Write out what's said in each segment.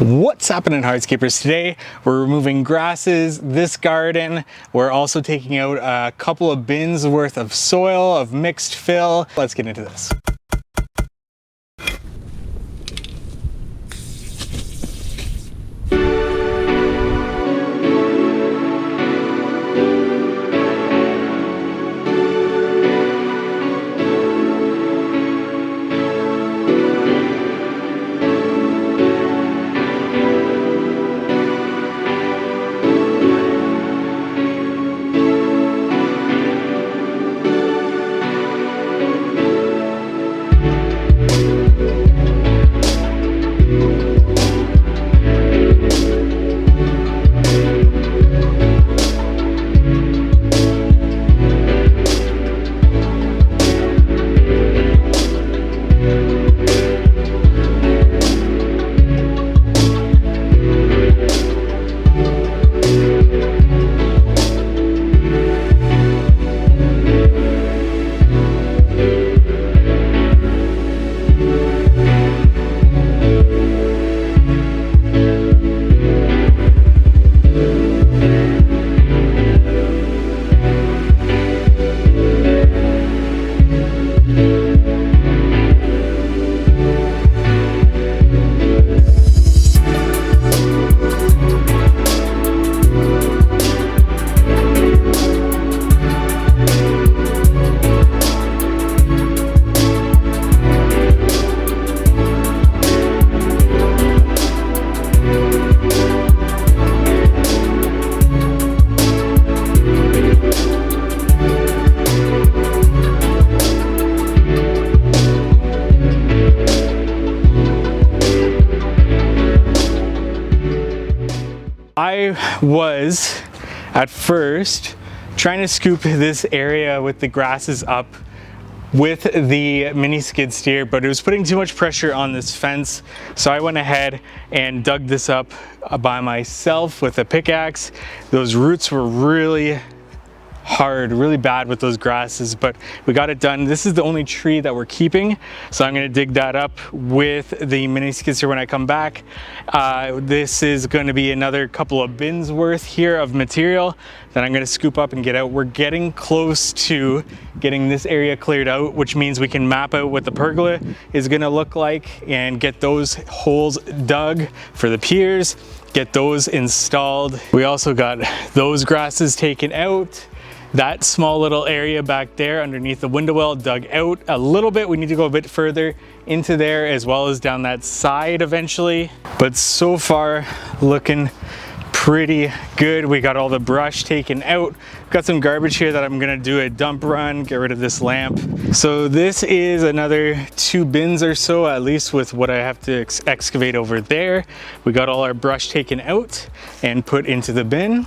What's happening, Hardscapers? Today we're removing grasses, this garden. We're also taking out a couple of bins worth of soil, of mixed fill. Let's get into this. I was at first trying to scoop this area with the grasses up with the mini skid steer, but it was putting too much pressure on this fence. So I went ahead and dug this up by myself with a pickaxe. Those roots were really hard, really bad with those grasses, but we got it done. This is the only tree that we're keeping, so I'm going to dig that up with the mini skid steer when I come back. This is going to be another couple of bins worth here of material that I'm going to scoop up and get out. We're getting close to getting this area cleared out, which means we can map out what the pergola is going to look like and get those holes dug for the piers, get those installed. We also got those grasses taken out. That small little area back there underneath the window well dug out a little bit. We need to go a bit further into there as well as down that side eventually. But so far looking pretty good. We got all the brush taken out. Got some garbage here that I'm gonna do a dump run, get rid of this lamp. So this is another 2 bins or so, at least with what I have to excavate over there. We got all our brush taken out and put into the bin.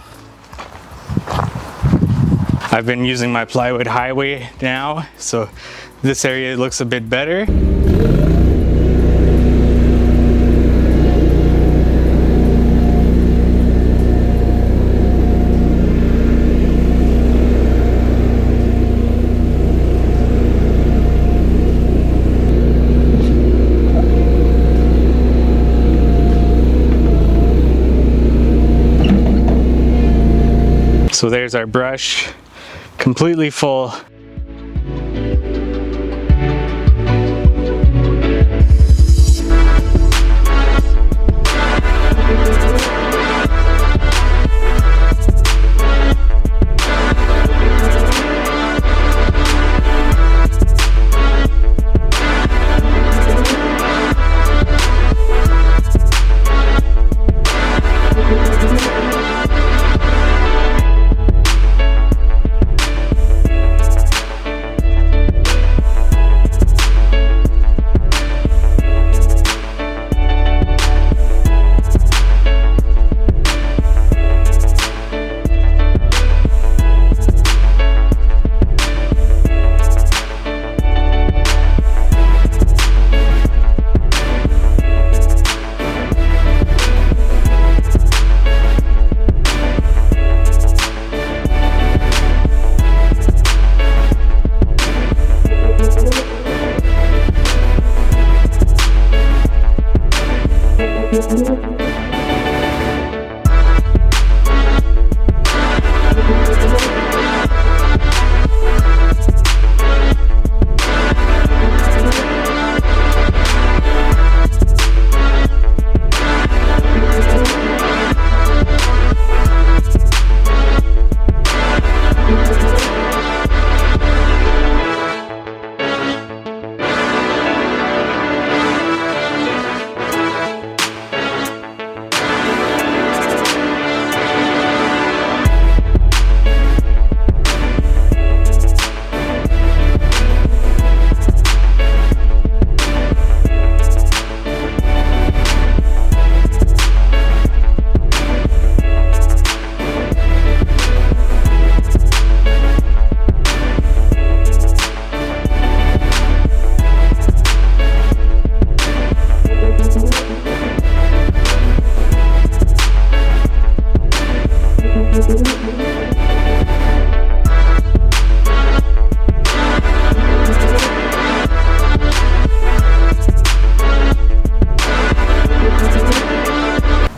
I've been using my plywood highway now, so this area looks a bit better. So there's our brush, completely full.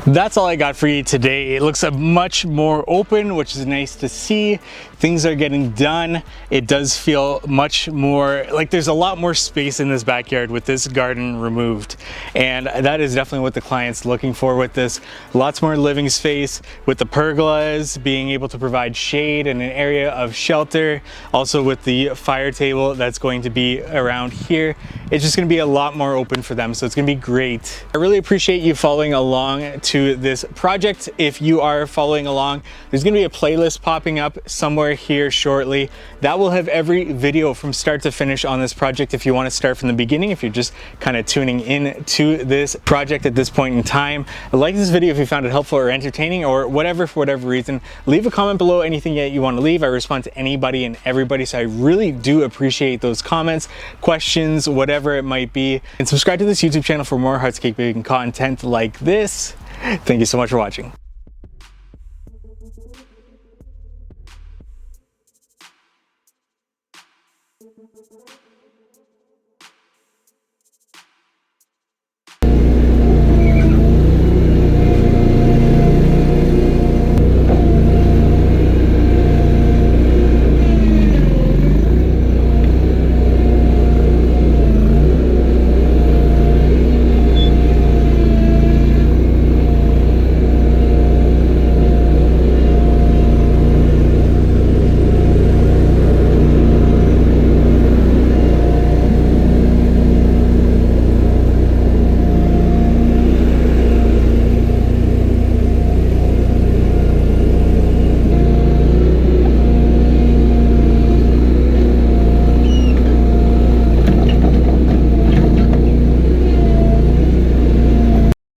That's all I got for you today. It looks much more open, which is nice to see. Things are getting done. It does feel much more like there's a lot more space in this backyard with this garden removed. And that is definitely what the client's looking for with this. Lots more living space with the pergolas, being able to provide shade and an area of shelter. Also with the fire table that's going to be around here. It's just gonna be a lot more open for them. So it's gonna be great. I really appreciate you following along to this project. If you are following along, there's gonna be a playlist popping up somewhere here shortly that will have every video from start to finish on this project. If you want to start from the beginning, if you're just kind of tuning in to this project at this point in time, like this video if you found it helpful or entertaining or whatever, for whatever reason. Leave a comment below, anything that you want to leave. I respond to anybody and everybody, so I really do appreciate those comments, questions, whatever it might be. And subscribe to this YouTube channel for more hardscaping content like this. Thank you so much for watching.